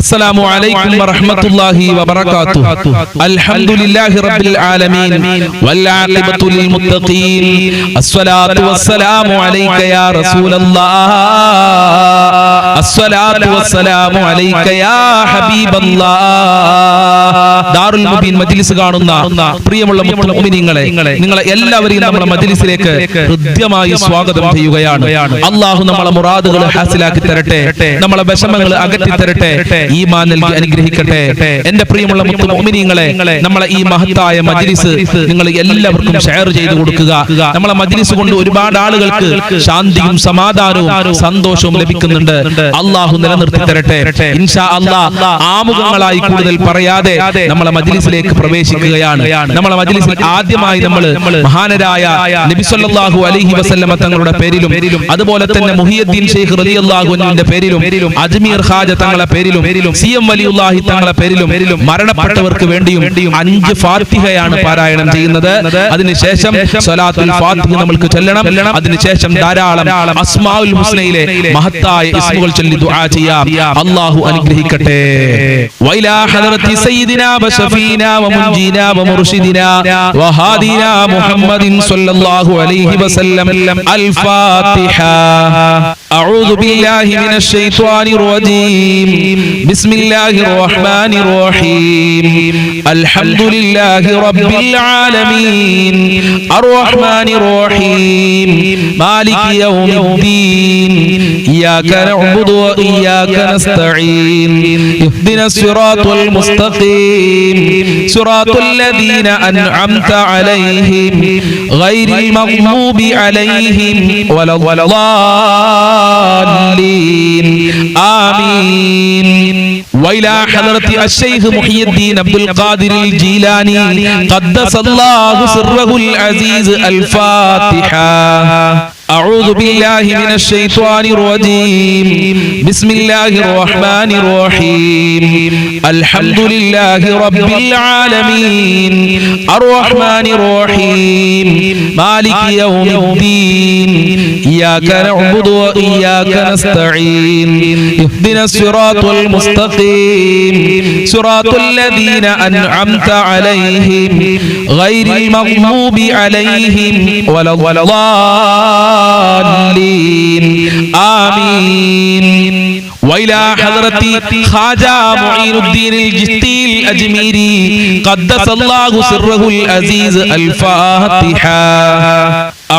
السلام عليكم ورحمة الله وبركاته. الحمد لله رب العالمين والعاقبة للمتقين. الصلاة والسلام عليك يا رسول الله. الصلاة والسلام عليك يا حبيب الله. ദാറുൽ മുബീൻ മജ്ലിസ് കാണുന്ന പ്രിയമുള്ള മുഅ്മിനീങ്ങളെ, നിങ്ങളെ എല്ലാവരെയും നമ്മുടെ മജ്ലിസിലേക്ക് ഹൃദ്യമായി സ്വാഗതം ചെയ്യുകയാണ്. അല്ലാഹു നമ്മളെ മുറാദുകൾ ഹാസിലാക്കി തരട്ടെ, നമ്മളെ വിഷമങ്ങൾ അകറ്റി തരട്ടെ, ഈമാൻ നൽകി അനുഗ്രഹിക്കട്ടെ. എന്റെ പ്രിയമുള്ള മുഅ്മിനീങ്ങളെ, നമ്മളെ ഈ മഹത്തായ മജ്ലിസ് നിങ്ങൾ എല്ലാവർക്കും ഷെയർ ചെയ്തു കൊടുക്കുക. നമ്മളെ മജ്ലിസ് കൊണ്ട് ഒരുപാട് ആളുകൾക്ക് ശാന്തിയും സമാധാനവും സന്തോഷവും ലഭിക്കുന്നുണ്ട്. അല്ലാഹു നിലനിർത്തി തരട്ടെ. ഇൻഷാ അല്ലാഹ് ആമുഖങ്ങളായി കൂടുതൽ പറയാതെ നമ്മളെ മജ്ലിസിലേക്ക് പ്രവേശിക്കുകയാണ്. നമ്മളെ മജ്ലിസിൽ ആദ്യമായി നമ്മൾ മഹാനരായ നബി സല്ലല്ലാഹു അലൈഹി വസല്ലമ തങ്ങളുടെ പേരിലും അതുപോലെ തന്നെ മുഹിയുദ്ദീൻ ശൈഖ് റളിയല്ലാഹു അൻഹുവിന്റെ പേരിലും അജ്മീർ ഖാജ തങ്ങളുടെ പേരിലും സിഎം വലിയുല്ലാഹി തങ്ങളുടെ പേരിലും മരണപ്പെട്ടവർക്ക് വേണ്ടിയും 5 ഫാത്തിഹയാണ് പാരായണം ചെയ്യുന്നത്. അതിനുശേഷം സ്വലാത്തുൽ ഫാത്തിഹ നമുക്ക് ചൊല്ലണം. അതിനുശേഷം ധാരാളം അസ്മാഉൽ ഹുസ്നയിലെ മഹത്തായ ഇസ്മുകൾ ചൊല്ലി ദുആ ചെയ്യാം. അല്ലാഹു അനുഗ്രഹിക്കട്ടെ. വൈലാ ഹദറത്തി സയ്യിദിനാ വശഫീനാ വമുൻജീനാ വമുർഷിദിനാ വഹാദിനാ മുഹമ്മദിൻ സ്വല്ലല്ലാഹു അലൈഹി വസല്ലം. അൽ ഫാത്തിഹ. അഊദു ബില്ലാഹി മിനശ് ശൈത്വാനിർ റജീം. ബിസ്മില്ലാഹിർ റഹ്മാനിർ റഹീം. അൽഹംദുലില്ലാഹി റബ്ബിൽ ആലമീൻ. അർറഹ്മാനിർ റഹീം. മാലികി യൗമിദ്ദീൻ. ഇയ്യാക നഅ്ബുദു വ ഇയ്യാക നസ്തഈൻ. ഇഹ്ദിനസ് സിറാത്തൽ മുസ്തഖീം. സിറാത്തൽ ലദീന അൻഅംത അലൈഹിം ഗൈറിൽ മഗ്ദൂബി അലൈഹിം വലദ്ദാല്ലീൻ. ആമീൻ. وإلى حضرة الشيخ محي الدين عبد القادر الجيلاني قدس الله سره العزيز. الفاتحة. أعوذ بالله من الشيطان الرجيم. بسم الله الرحمن الرحيم. الحمد لله رب العالمين. الرحمن الرحيم. مالك يوم الدين. إياك نعبد وإياك نستعين. اهدنا الصراط المستقيم. صراط الذين أنعمت عليهم غير المغضوب عليهم ولا الضالين. آمين. وإلى حضرة خواجة معين الدين الجشتي الأجميري قدس الله سره العزيز. الفاتحة.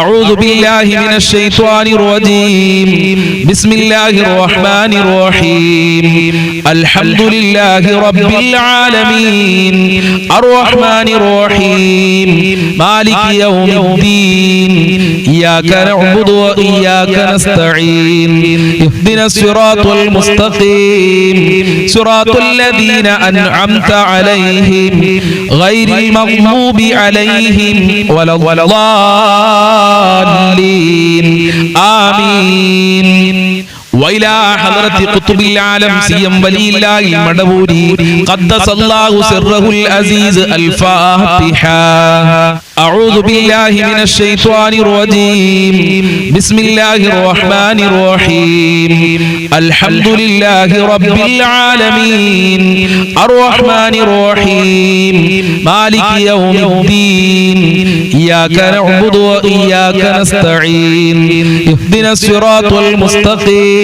أعوذ بالله من الشيطان الرجيم. بسم الله الرحمن الرحيم. الحمد لله رب العالمين. الرحمن الرحيم. مالك يوم الدين. إياك نعبد وإياك نستعين. اهدنا الصراط المستقيم. صراط الذين أنعمت عليهم غير المغضوب عليهم ولا الضالين. آمين. وإلى حضرة قطب العالم سيم ولي الله المدبوري قدس الله سره العزيز. الفاتحة. أعوذ بالله من الشيطان الرجيم. بسم الله الرحمن الرحيم. الحمد لله رب العالمين. الرحمن الرحيم. مالك يوم الدين. إياك نعبد وإياك نستعين. اهدنا الصراط المستقيم.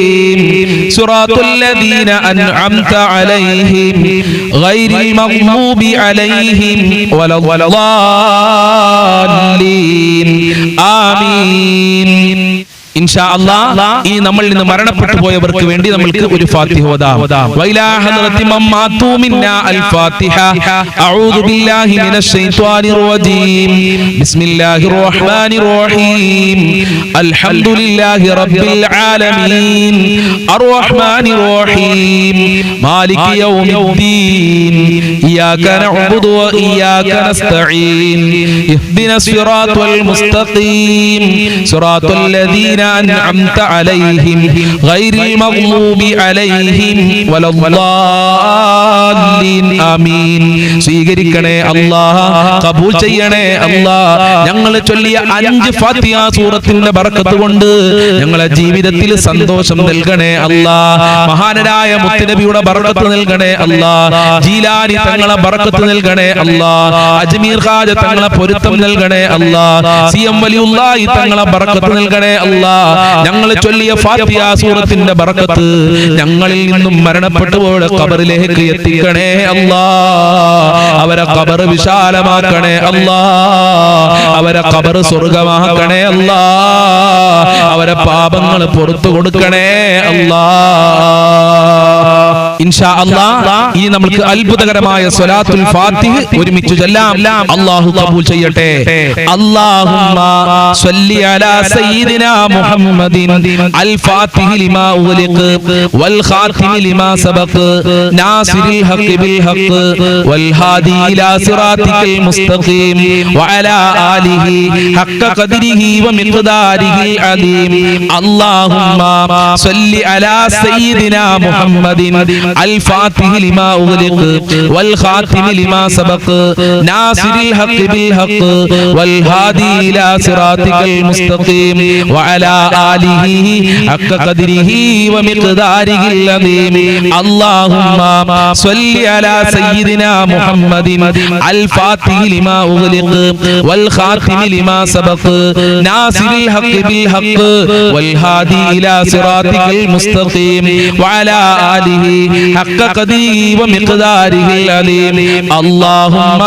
صراط الذين أنعمت عليهم غير المغضوب عليهم ولا الضالين. آمين. ഇൻഷാ അല്ലാഹ് ഈ നമ്മളിൽ നിന്ന് മരണപ്പെട്ടു പോയവർക്ക് വേണ്ടി നമ്മൾക്ക് ഒരു ഫാത്തിഹ ഓതാം. വൈലാ ഹദറത്തി മമ്മാതു മിന്നാ അൽ ഫാത്തിഹ. അഊദു ബില്ലാഹി മിനശ് ശൈത്വാനിർ റജീം. ബിസ്മില്ലാഹിർ റഹ്മാനിർ റഹീം. അൽഹംദുലില്ലാഹി റബ്ബിൽ ആലമീൻ. അർറഹ്മാനിർ റഹീം. മാലികി യൗമിദ്ദീൻ. ഇയ്യാക നഅ്ബുദു വ ഇയ്യാക നസ്തഈൻ. ഇഹ്ദിനസ് സിറാത്തൽ മുസ്തഖീം. സിറാത്തൽ ലദീന الذين أنعمت عليهم غير المغضوب عليهم ولا الضالين آمين. സ്വീകരിക്കണേ അല്ലാഹ്, ഖബൂൽ ചെയ്യണേ അല്ലാഹ്. ഞങ്ങൾ ചൊല്ലിയ 5 ഫാത്തിഹ സൂറത്തിന്റെ ബർക്കത്ത് കൊണ്ട് ഞങ്ങളെ ജീവിതത്തിൽ സന്തോഷം നൽകണേ അല്ലാഹ്. മഹാനരായ മുത്തുനബിയുടെ ബർക്കത്ത് നൽകണേ അല്ലാഹ്. ജീലാനി തങ്ങളെ ബർക്കത്ത് നൽകണേ അല്ലാഹ്. അജ്മീർ ഖാജ തങ്ങളെ പൊരുത്തം നൽകണേ അല്ലാഹ്. സിഎം വലിയുള്ളാഹി തങ്ങളെ ബർക്കത്ത് നൽകണേ അല്ലാഹ്. ഞങ്ങൾ ചൊല്ലിയ ഫാത്തിഹ സൂറത്തിന്റെ ബർക്കത്ത് ഞങ്ങളിൽ നിന്നും മരണപ്പെട്ടുപോയ ഖബറിലേക്ക് എത്തിക്കണേ അല്ലാഹ്. അവരെ ഖബർ വിശാലമാക്കണേ അല്ലാഹ്. അവരെ ഖബർ സ്വർഗ്ഗമാക്കണേ അല്ലാഹ്. അവരെ പാപങ്ങൾ പുറത്തു കൊടുക്കണേ അല്ലാഹ്. ഇൻഷാ അല്ലാഹ് ഇനി നമുക്ക് അത്ഭുതകരമായ സ്വലാത്തുൽ ഫാത്തിഹ് ഒരുമിച്ച് ചൊല്ലാം. അല്ലാഹു ഖബൂൽ ചെയ്യട്ടെ. അല്ലാഹുമ്മ സ്വല്ലി അലാ സയ്യിദിനാ മുഹമ്മദിൻ അൽ ഫാത്തിഹി ലിമാ ഉഗ്ലിഖ് വൽ ഖാതിമി ലിമാ സബഖ് നാസിറിൽ ഹഖ് ബിൽ ഹഖ് വൽ ഹാദി ഇലാ സിറാത്തിക്കൽ മുസ്തഖീം വഅലാ ആലിഹി ഹഖ്ക ഖദ്രിഹി വമിഖ്ദാരിഹിൽ അലീം. അല്ലാഹുമ്മ സ്വല്ലി അലാ സയ്യിദിനാ മുഹമ്മദിൻ അൽ ഫാത്തിഹി ലിമാ ഉഗ്ലിഖ് വൽ ഖാതിമി ലിമാ സബഖ് നാസിറിൽ ഹഖ് ബിൽ ഹഖ് വൽ ഹാദി ഇലാ സിറാത്തിക്കൽ മുസ്തഖീം വഅലാ ആലിഹി ഹഖ്ക ഖദ്രിഹി വമിഖ്ദാരിഹിൽ അലീം. അല്ലാഹുമ്മ സ്വല്ലി അലാ സയ്യിദിനാ മുഹമ്മദിൻ അൽ ഫാത്തിഹി ലിമാ ഉഗ്ലിഖ് വൽ ഖാതിമി ലിമാ സബഖ് നാസിറിൽ ഹഖ് ബിൽ ഹഖ് വൽ ഹാദി ഇലാ സിറാത്തിക്കൽ മുസ്തഖീം വഅലാ ആലിഹി ഹഖ്ക ഖദ്രിഹി വമിഖ്ദാരിഹിൽ അലീം. അല്ലാഹുമ്മ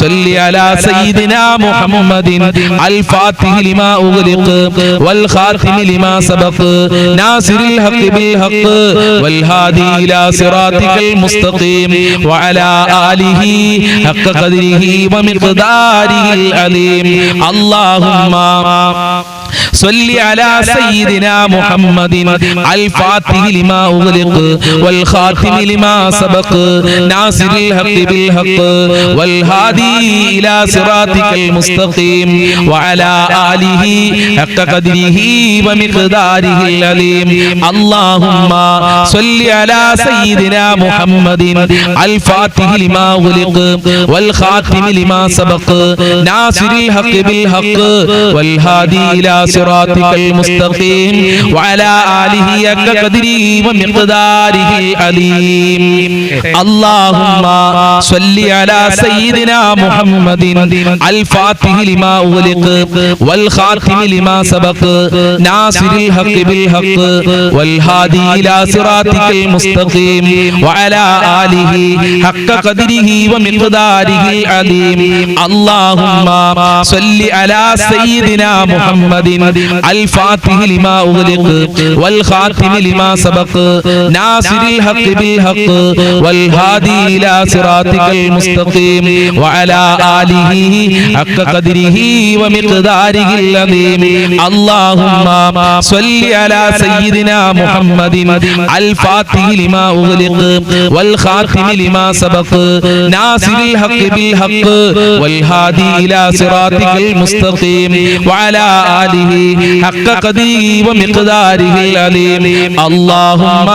സ്വല്ലി അലാ സയ്യിദിനാ മുഹമ്മദിൻ അൽ ഫാത്തിഹി ലിമാ ഉഗ്ലിഖ് വൽ ഖാതിമി ലിമാ സബഖ് നാസിറിൽ ഹഖ് ബിൽ ഹഖ് വൽ ഹാദി ഇലാ സിറാത്തിക്കൽ മുസ്തഖീം വഅലാ ആലിഹി ഹഖ്ക ഖദ്രിഹി വമിഖ്ദാരിഹിൽ അലീം. അല്ലാഹുമ്മ صلي على سيدنا محمد الفاتح لما أغلق والخاتم لما سبق ناصر الحق بالحق والهادي إلى صراطك المستقيم وعلى آله حق قدره ومقداره العظيم. اللهم صل على سيدنا محمد الفاتح لما أغلق والخاتم لما سبق ناصر الحق بالحق والهادي إلى صراطك المستقيم وعلى آله حق قدره ومقداره العظيم. اللهم صل على سيدنا محمد الفاتح لما أغلق والخاتم لما سبق ناصر الحق بالحق والهادي إلى صراطك المستقيم وعلى آله حق قدره ومقداره العظيم. اللهم صل على سيدنا محمد الفاتح لما أغلق والخاتم لما سبق ناصر الحق بالحق والهادي إلى صراطك المستقيم وعلى آله حق قدره ومقداره العظيم. اللهم صل على سيدنا محمد الفاتح لما أغلق والخاتم لما سبق ناصر الحق بالحق والهادي إلى صراطك المستقيم وعلى آله حق قدره ومقداره العظيم. اللهم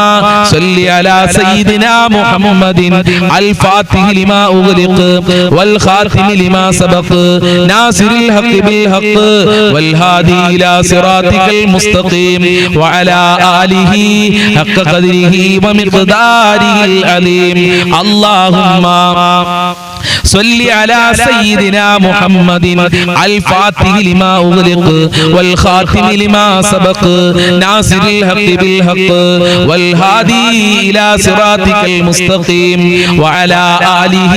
صل على سيدنا محمد الفاتح لما أغلق والخاتم لما سبق ناصر الحق بالحق والهادي إلى صراطك المستقيم وعلى آله حق قدره ومقداره العظيم. اللهم صل على سيدنا محمد الفاتح لما أغلق والخاتم لما سبق ناصر الحق بالحق والهادي إلى صراطك المستقيم وعلى آله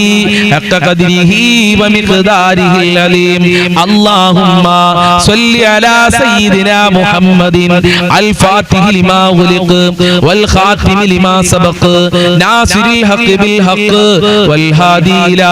حق قدره ومقداره العظيم. اللهم صل على سيدنا محمد الفاتح لما أغلق والخاتم لما سبق ناصر الحق بالحق والهادي إلى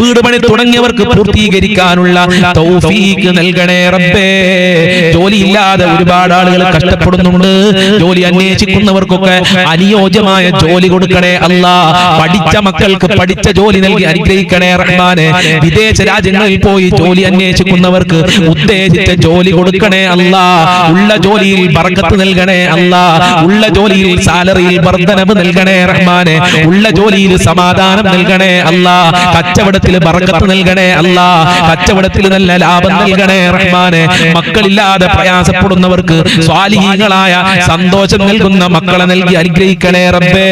വീട് പണി തുടങ്ങിയവർക്ക് പൂർത്തീകരിക്കാനുള്ള തൗഫീഖ് നൽകണേ റബ്ബേ. ജോലിയില്ലാതെ ഒരുപാട് ആളുകൾ കഷ്ടപ്പെടുന്നുണ്ട്. ജോലി അന്വേഷിക്കുന്നവർക്കൊക്കെ അനുയോജ്യമായ ജോലി കൊടുക്കണേ അല്ലാ. പഠിച്ച മക്കൾക്ക് പഠിച്ച ജോലി നൽകി അനുഗ്രഹിക്കണേ റഹ്മാനെ. വിദേശ രാജ്യങ്ങളിൽ പോയി ജോലി അന്വേഷിക്കുന്നവർക്ക് ഉദ്ദേശിച്ച ജോലി കൊടുക്കണേ അല്ലാ. ഉള്ള ജോലിയിൽ ബർക്കത്ത് നൽകണേ അല്ലാ. ഉള്ള ജോലിയിൽ സാലറിയിൽ വർധനവ് നൽകണേ റഹ്മാനെ. ഉള്ള ജോലിയിൽ സമാധാനം നൽകണേ അല്ലാ. കച്ചവടത്തിൽ ബർക്കത്ത് നൽകണേ അല്ലാ. കച്ചവടത്തിൽ നല്ല ലാഭം നൽകണേ റഹ്മാനെ. മക്കളില്ലാതെ പ്രയാസപ്പെടുന്നവർക്ക് സ്വാലിഹീങ്ങളായ സന്തോഷം നൽകുന്ന മക്കളെ നൽകി അനുഗ്രഹിക്കണേ റബ്ബേ.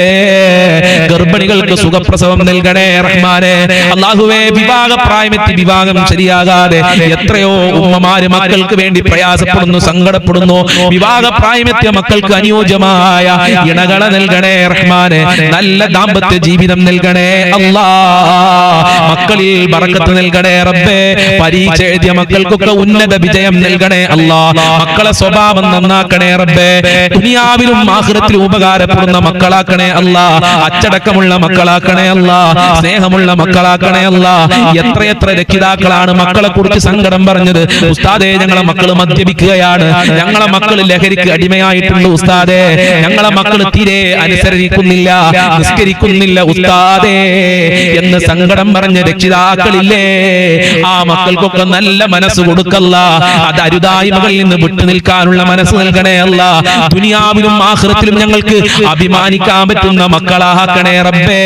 ഗർഭിണികൾക്ക് സുഖപ്രസവം നൽകണേ റഹ്മാനെ. അല്ലാഹുവേ, വിവാഹപ്രായമെത്തി വിവാഹം ശരിയാകാതെ എത്രയോ ഉമ്മമാര് മക്കൾക്ക് വേണ്ടി പ്രയാസപ്പെടുന്നു, സങ്കടപ്പെടുന്നു. വിവാഹപ്രായമെത്തിയ മക്കൾക്ക് അനുയോജ്യമായ ഇണകളെ നൽകണേ റഹ്മാനെ. നല്ല ദാമ്പത്യ ജീവിതം നൽകണേ അല്ലാ. മക്കളിൽ ബർക്കത്ത് നൽകണേ റബ്ബേ. പരീക്ഷ എഴുതിയ മക്കൾക്കൊക്കെ ഉന്നത വിജയം നൽകണേ അല്ലാ. മക്കളെ സ്വഭാവം നന്നാക്കണേ റബ്ബേ. ദുനിയാവിലും ആഖിറത്തിലും ഉപകാരപ്പെടുന്ന മക്കളാക്കണേ അല്ലാ. അച്ചടക്കമുള്ള മക്കളാക്കണേ അല്ലാ. സ്നേഹമുള്ള മക്കളാക്കണേ അല്ലാ. എത്രയെത്ര രക്ഷിതാക്കളാണ് മക്കളെ കുറിച്ച് സങ്കടം പറഞ്ഞത്. ഉസ്താദേ, ഞങ്ങളെ മക്കൾ മദ്യപിക്കുകയാണ്, ഞങ്ങളെ മക്കൾ ലഹരിക്ക് അടിമയായിട്ടുണ്ട് ഉസ്താദേ, ഞങ്ങളെ മക്കൾ തീരെ അനുസരിക്കുന്നില്ല, നിസ്കരിക്കുന്നില്ല ഉസ്താദേ എന്ന് സങ്കടം പറഞ്ഞ രക്ഷിതാക്കളില്ലേ? ആ മക്കൾക്കൊക്കെ നല്ല മനസ്സ് കൊടുക്കല്ല. അത് അരുതായ്മകളിൽ നിന്ന് വിട്ടു നിൽക്കാനുള്ള മനസ്സ് നൽകണേ അല്ല. ദുനിയാവിലും ആഖിറത്തിലും ഞങ്ങൾക്ക് അഭിമാനിക്കാൻ പറ്റുന്ന മക്കളാക്കണേ റബ്ബേ.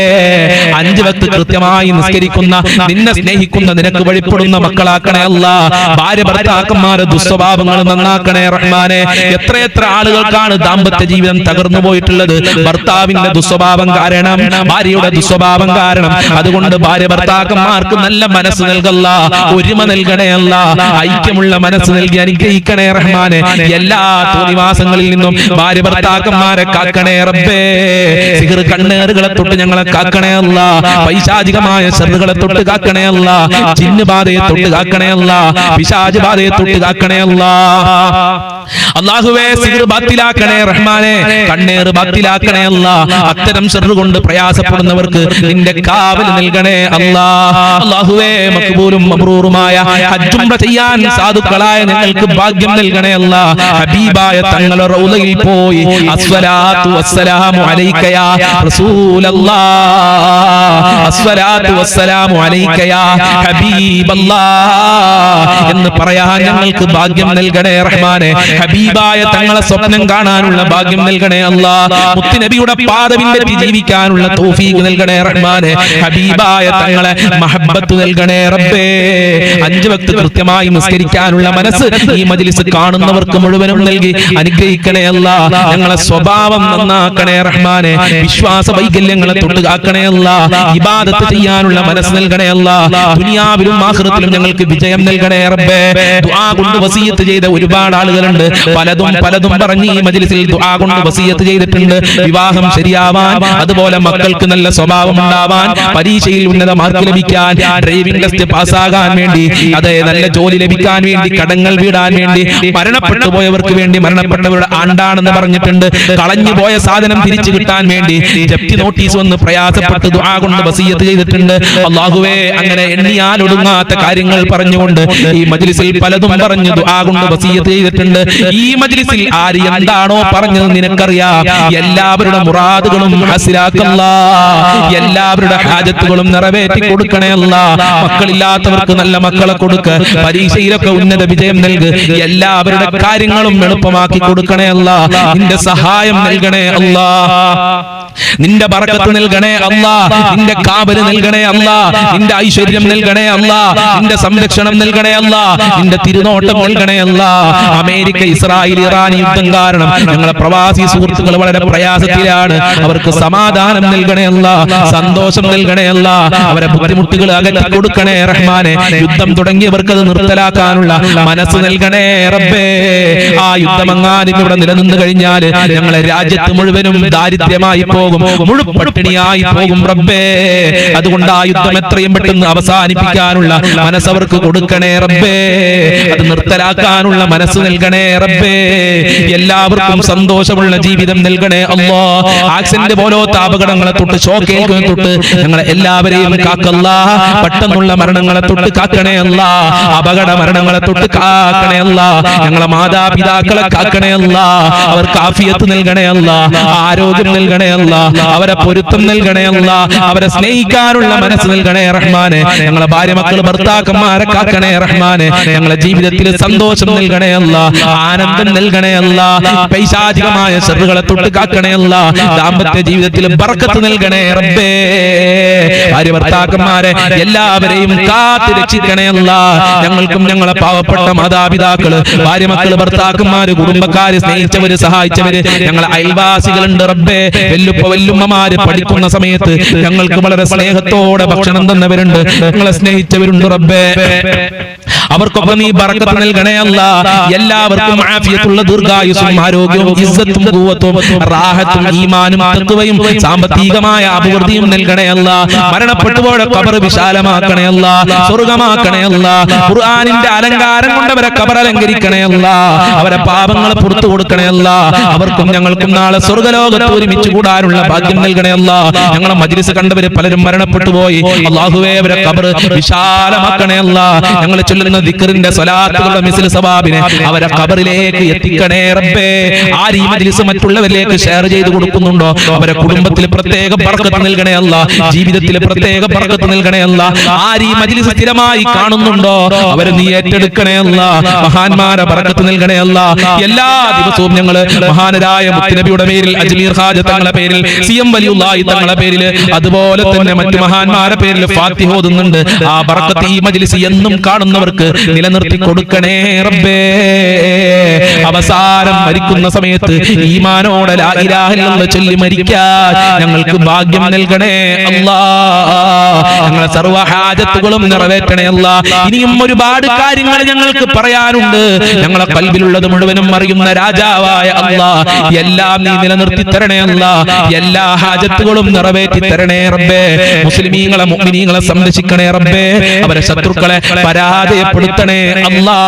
5 വക്ത് കൃത്യമായി നിസ്കരിക്കുന്ന, നിന്നെ സ്നേഹിക്കുന്ന, നിനക്ക് വഴിപ്പെടുന്ന മക്കളാക്കണേ അല്ല. ഭാര്യ ഭർത്താക്കന്മാരെ ദുസ്വഭാവങ്ങൾ നന്നാക്കണേ റഹ്മാനെ. എത്രയെത്ര ആളുകൾക്കാണ് ദാമ്പത്യ ജീവിതം തകർന്നു പോയിട്ടുള്ളത്? ഭർത്താവിന്റെ ദുസ്വഭാവം കാരണം, ഭാര്യയുടെ ദുസ്വഭാവം കാരണം. അതുകൊണ്ട് ഭാര്യ ഭർത്താക്കന്മാർക്ക് നല്ല മനസ്സ് നൽകല്ല, ഒരുമ നൽകണേ അല്ല, ഐക്യമുള്ള മനസ്സ് നൽകി അനുഗ്രഹിക്കണേ റഹ്മാനെ. എല്ലാ തോന്നിവാസങ്ങളിൽ നിന്നും ഭാര്യ ഭർത്താക്കന്മാരെ കാക്കണേ റബ്ബേ. സിഹ്ർ കണ്ണേറുകളെ തൊട്ട് ഞങ്ങളെ കാക്കണേ അല്ല. പൈശാചികമായ ശർറുകളെ തൊട്ട് കാക്കണേ അല്ല. ജിന്ന് ബാധയെ തൊട്ട് കാക്കണേ അല്ല. പിശാച് ബാധയെ തൊട്ട് കാക്കണേ അല്ല. അല്ലാഹുവേ, സിഹ്ർ ബാത്തിലാക്കണേ റഹ്മാനെ. കണ്ണേറ് ബാത്തിലാക്കണേ അല്ല. അത്തരം ശർറ് കൊണ്ട് പ്രയാസപ്പെടുന്നവർക്ക് നിന്റെ കാവൽ നൽകണേ അല്ലാ. അല്ലാഹുവേ, മഖ്ബൂലും മബ്റൂറുമായ ഹജ്ജ് ഉംറ ചെയ്യാൻ സാധുക്കളായ ഞങ്ങൾക്ക് ഭാഗ്യം നൽകണേ അല്ലാ. ഹബീബായ തങ്ങളുടെ റൗളയിൽ പോയി അസ്സലാത്തു വസ്സലാമു അലൈക യാ റസൂലല്ലാഹ്, അസ്സലാത്തു വസ്സലാമു അലൈക യാ ഹബീബല്ലാഹ് എന്ന് പറയാൻ ഞങ്ങൾക്ക് ഭാഗ്യം നൽകണേ റഹ്മാനെ. ഹബീബായ തങ്ങളെ സ്വപ്നം കാണാനുള്ള ഭാഗ്യം നൽകണേ അല്ലാ. മുത്തുനബിയുടെ പാത പിൻപറ്റി ജീവിക്കാനുള്ള തൗഫീഖ് നൽകണേ റഹ്മാനെ. ഹബീബായ തങ്ങളെ മഹബ്ബത്ത് നൽകണേ റബ്ബേ. 5 വക്ത് കൃത്യമായി നിസ്കരിക്കാനുള്ള മനസ്സ് ഈ മജ്ലിസ് കാണുന്നവർക്ക് മുഴുവനും നൽകി അനുഗ്രഹിക്കണേ അല്ലാ. ഞങ്ങളെ സ്വഭാവം നന്നാക്കണേ റഹ്മാനെ. വിശ്വാസ വൈകല്യങ്ങളെ തൊട്ട് കാക്കണേ അല്ലാ. ഇബാദത്ത് ചെയ്യാനുള്ള മനസ്സ് നൽകണേ അല്ലാ. ദുനിയാവിലും ആഖിറത്തിലും ഞങ്ങൾക്ക് വിജയം നൽകണേ റബ്ബേ. ദുആ കൊണ്ട് വസിയത്ത് ചെയ്ത ഒരുപാട് ആളുകളുണ്ട്. പലതും പറഞ്ഞ് ഈ മജ്ലിസിൽ ദുആ കൊണ്ട് വസിയത്ത് ചെയ്തിട്ടുണ്ട്. വിവാഹം ശരിയാവാൻ, അതുപോലെ മക്കൾക്ക് നല്ല സ്വഭാവം ഉണ്ടാവാൻ, പരീക്ഷയിൽ ഉന്നത മാർക്ക് ലഭിക്കാൻ, ഡ്രൈവിംഗ് ടെസ്റ്റ് പാസ്സാകാൻ വേണ്ടി, അതെ നല്ല ജോലി ലഭിക്കാൻ വേണ്ടി, കടങ്ങൾ വീടാൻ വേണ്ടി, മരണപ്പെട്ടു പോയവർക്ക് വേണ്ടി, മരണപ്പെട്ടവരുടെ ആണ്ടാണെന്ന് പറഞ്ഞിട്ടുണ്ട്. കളഞ്ഞു പോയ സാധനം തിരിച്ചു കിട്ടാൻ വേണ്ടി ജപ്തി നോട്ടീസ് വന്ന് പ്രയാസപ്പെട്ട് ദുആ കൊണ്ട് വസിയത്ത് ചെയ്തിട്ടുണ്ട്. അല്ലാഹുവേ, അങ്ങനെ എണ്ണിയാൽ ഒടുങ്ങാത്ത കാര്യങ്ങൾ പറഞ്ഞുകൊണ്ട് ഈ മജ്ലിസിൽ പലതും പറഞ്ഞു ദുആ കൊണ്ട് വസിയത്ത് ചെയ്തിട്ടുണ്ട്. ഈ മജ്ലിസിൽ ആര് എന്താണോ പറഞ്ഞത് നിനക്കറിയാം. എല്ലാവരുടെ മുറാദുകളും ഹസിലാക്കല്ലാ, എല്ലാവരുടെ ഹാജത്തുകളും നിറവേറ്റി കൊടുക്കണേ അല്ലാ. മക്കളില്ലാത്തവർക്ക് നല്ല മക്കളെ കൊടുക്ക്, പരീക്ഷയിലൊക്കെ ഉന്നത വിജയം നൽക്, എല്ലാവരുടെ കാര്യങ്ങളും എളുപ്പമാക്കി കൊടുക്കണേ അല്ലാ. നിന്റെ സഹായം നൽകണേ അല്ലാ, നിന്റെ ബർക്കത്ത് നൽകണേ അല്ലാ, നിന്റെ കാവല് നൽകണേ അല്ലാ, നിന്റെ ഐശ്വര്യം നൽകണേ അല്ലാ, നിന്റെ സംരക്ഷണം നൽകണേ അല്ലാ, നിന്റെ തിരുനോട്ടം നൽകണേ അല്ലാ. അമേരിക്ക, ഇസ്രായേൽ, ഇറാൻ യുദ്ധം കാരണം ഞങ്ങളെ പ്രവാസി സുഹൃത്തുക്കൾ വളരെ പ്രയാസത്തിലാണ്. അവർക്ക് സമാധാനം നൽകണേ അല്ലാ, സന്തോഷം നൽകണേ അല്ലാ, അവരെ ബുദ്ധിമുട്ടുകൾ അകറ്റി കൊടുക്കണേ റഹ്മാനെ. യുദ്ധം തുടങ്ങിയവർക്ക് അത് നിർത്തലാക്കാനുള്ള മനസ്സ് നൽകണേ റബ്ബേ. ആ യുദ്ധമെങ്ങാനും ഇവിടെ നിലനിന്ന് കഴിഞ്ഞാൽ ഞങ്ങളെ രാജ്യത്ത് മുഴുവനും ദാരിദ്ര്യമായി പോകും, മുഴുപട്ടിണിയായി പോകും റബ്ബേ. അതുകൊണ്ട് ആ യുദ്ധം എത്രയും പെട്ടെന്ന് അവസാനിപ്പിക്കാനുള്ള മനസ്സ് അവർക്ക് കൊടുക്കണേ റബ്ബേ. അത് നിർത്തലാക്കാനുള്ള മനസ്സ് നൽകണേ റബ്ബേ. എല്ലാവർക്കും സന്തോഷമുള്ള ജീവിതം നൽകണേ അല്ലാഹ്. ആക്സിഡന്റ് പോലത്തെ അപകടങ്ങളെ തൊട്ട്, ഷോക്കേൽക്കുന്ന തൊട്ട് ഞങ്ങളെ എല്ലാവരെയും കാക്കല്ല, പെട്ടെന്നുള്ള മരണങ്ങളെ തൊട്ട് കാക്കണേ അല്ല, അപകട മരണങ്ങളെ തൊട്ട് കാക്കണേ അല്ല, ഞങ്ങളെ മാതാപിതാക്കളെ കാക്കണേ അല്ല, അവർക്ക് ആഫിയത്ത് നൽകണേ അല്ല, ആരോഗ്യം നൽകണേ അല്ല, അവരെ പൊരുത്തം നൽകണേ അല്ല, അവരെ സ്നേഹിക്കാനുള്ള മനസ്സ് നൽകണേ റഹ്മാനെ. ഞങ്ങളെ ഭാര്യ മക്കൾ ഭർത്താക്കന്മാരെ കാക്കണേ റഹ്മാനെ. ഞങ്ങളെ ജീവിതത്തിൽ സന്തോഷം നൽകണേ അല്ല, ആനന്ദം നൽകണേ അല്ല, പൈശാചികമായ ശർറുകളെ തൊട്ട് കാക്കണേ അല്ല, ദാമ്പത്യ ജീവിതത്തിൽ ബർക്കത്ത് നൽകണേ റബ്ബേ. ഭാര്യ ഭർത്താക്കന്മാരെ എല്ലാവരെയും കാത്തു രക്ഷിക്കണേ അല്ല. ഞങ്ങൾക്കും ഞങ്ങളെ പാവപ്പെട്ട മാതാപിതാക്കള്, ഭാര്യ മക്കള്, ഭർത്താക്കന്മാര്, കുടുംബക്കാര്, സ്നേഹിച്ചവര്, സഹായിച്ചവര്, ഞങ്ങളെ അയൽവാസികളുണ്ട് റബ്ബേ. വെല്ലുപ്പ വെല്ലുമ്മമാര് പഠിക്കുന്ന സമയത്ത് ഞങ്ങൾക്ക് വളരെ സ്നേഹത്തോടെ ഭക്ഷണം തന്നവരുണ്ട്, ഞങ്ങളെ സ്നേഹിച്ചവരുണ്ട് റബ്ബേ. അവർക്കൊക്കെ നീ ബർക്കത്ത് നൽകണേ അല്ല. എല്ലാവർക്കും ആഫിയത്തുള്ള ദീർഘായുസ്സും ആരോഗ്യവും ഇസ്സത്തും ഖുവത്തും റാഹത്തും ഈമാനും തഖ്വയും സാമ്പത്തികമായ അഭിവൃദ്ധിയും നൽകണേ അല്ല. മരണപ്പെട്ടുപോയ ഖബർ വിശാലമാക്കണേ അല്ല, സ്വർഗ്ഗമാക്കണേ അല്ല. ഖുർആനിന്റെ അലങ്കാരം കൊണ്ട് അവരെ ഖബർ അലങ്കരിക്കണേ അല്ല, അവരെ പാപങ്ങൾ പുറത്തു കൊടുക്കണേ അല്ല. അവർക്കും ഞങ്ങൾക്കും നാളെ സ്വർഗ്ഗലോകത്ത് ഒരുമിച്ച് കൂടാനുള്ള ഭാഗ്യം നൽകണേ അല്ല. ഞങ്ങളെ മജ്ലിസ് കണ്ടവര് പലരും മരണപ്പെട്ടു പോയി, അല്ലാഹുവേ അവരെ ഖബർ വിശാലമാക്കണേ അല്ല. ഞങ്ങൾ ചൊല്ലുന്ന ദിക്റിന്റെ സ്വലാത്തുകളുടെ മിസ്ൽ സവാബിനെ അവരെ ഖബറിലേക്ക് എത്തിക്കണേ റബ്ബേ. ആര് ഈ മജ്ലിസ് മറ്റുള്ളവരിലേക്ക് ഷെയർ ചെയ്തു കൊടുക്കുന്നുണ്ടോ അവരെ കുടുംബത്തിൽ പ്രത്യേക ബർക്കത്ത് നൽകണേ അല്ല, ജീവിതത്തിൽ പ്രത്യേക ബർക്കത്ത് നൽകണേ അല്ല. ആര് ഈ മജ്ലിസ് സ്ഥിരമായി കാണുന്നുണ്ടോ അവരെ നീ ഏറ്റെടുക്കണേ അല്ല, മഹാന്മാരെ ബർക്കത്ത് നൽകണേ അല്ല. എല്ലാ ദിവസവും ഞങ്ങൾ മഹാനരായ മുത്തുനബിയുടെ പേരിൽ, അജ്മീർ ഖാജ തങ്ങളുടെ പേരിൽ, സിഎം വലിയുള്ളാഹി തങ്ങളുടെ പേരിൽ, അതുപോലെ തന്നെ മറ്റു മഹാന്മാരുടെ പേരിൽ ഫാത്തിഹ ഓതുന്നുണ്ട്. ആ ബർക്കത്ത് ഈ മജ്ലിസ് എന്നും കാണുന്നവർക്ക് നിലനിർത്തി കൊടുക്കണേ റബ്ബേ. അവസാനം മരിക്കുന്ന സമയത്ത് ഈമാനോടെ ലാ ഇലാഹ ഇല്ലല്ലാഹ് ചൊല്ലി മരിക്കാൻ ഞങ്ങൾക്ക് ഭാഗ്യം നൽകണേ അല്ലാഹ്. ഞങ്ങളെ സർവ്വ ഹാജത്തുകളും നിറവേറ്റണേ അല്ലാഹ്. ഇനിയും ഒരുപാട് കാര്യങ്ങൾ ഞങ്ങൾക്ക് പറയാനുണ്ട്. ഞങ്ങളെ ഖൽബിലുള്ളത് മുഴുവനും അറിയുന്ന രാജാവായ അല്ലാഹ് എല്ലാം നീ നിലനിർത്തി തരണേ അല്ലാഹ്. എല്ലാ ഹാജത്തുകളും നിറവേറ്റി തരണേ റബ്ബേ. മുസ്ലിമീങ്ങളെ മുഅ്മിനീങ്ങളെ സംരക്ഷിക്കണേ റബ്ബേ. അവരെ ശത്രുക്കളെ പരാജയപ്പെടുത്തണേ അല്ലാഹ്.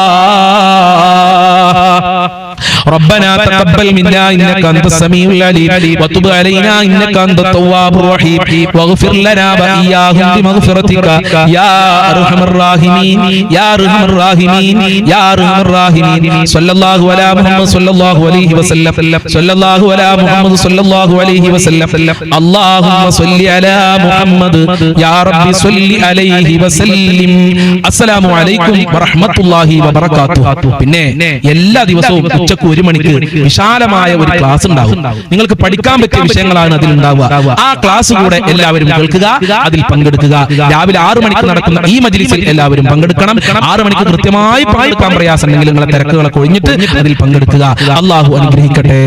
ربنا تقبل منا إنك أنت السميع العليم وتب علينا إنك أنت التواب الرحيم واغفر لنا وإياهم بمغفرتك يا أرحم الراحمين يا أرحم الراحمين يا أرحم الراحمين. صلى الله على محمد صلى الله عليه وسلم صلى الله على محمد صلى الله عليه وسلم. اللهم صل على محمد يا رب صل عليه وسلم. السلام عليكم ورحمة الله وبركاته. പിന്നെ എല്ലാ ദിവസവും ഉച്ചക്ക് 1 മണിക്ക് വിശാലമായ ഒരു ക്ലാസ് ഉണ്ടാവും. നിങ്ങൾക്ക് പഠിക്കാൻ പറ്റിയ വിഷയങ്ങളാണ് അതിൽ ഉണ്ടാവുക. ആ ക്ലാസ് കൂടെ എല്ലാവരും കേൾക്കുക, അതിൽ പങ്കെടുക്കുക. രാവിലെ 6 മണിക്ക് നടക്കുന്ന ഈ മജ്ലിസിൽ എല്ലാവരും പങ്കെടുക്കണം. 6 മണിക്ക് കൃത്യമായി പങ്കെടുക്കാൻ പ്രയാസമുണ്ടെങ്കിൽ നിങ്ങളെ തിരക്കുകളൊക്കെ ഒഴിഞ്ഞിട്ട് അതിൽ പങ്കെടുക്കുക. അല്ലാഹു അനുഗ്രഹിക്കട്ടെ.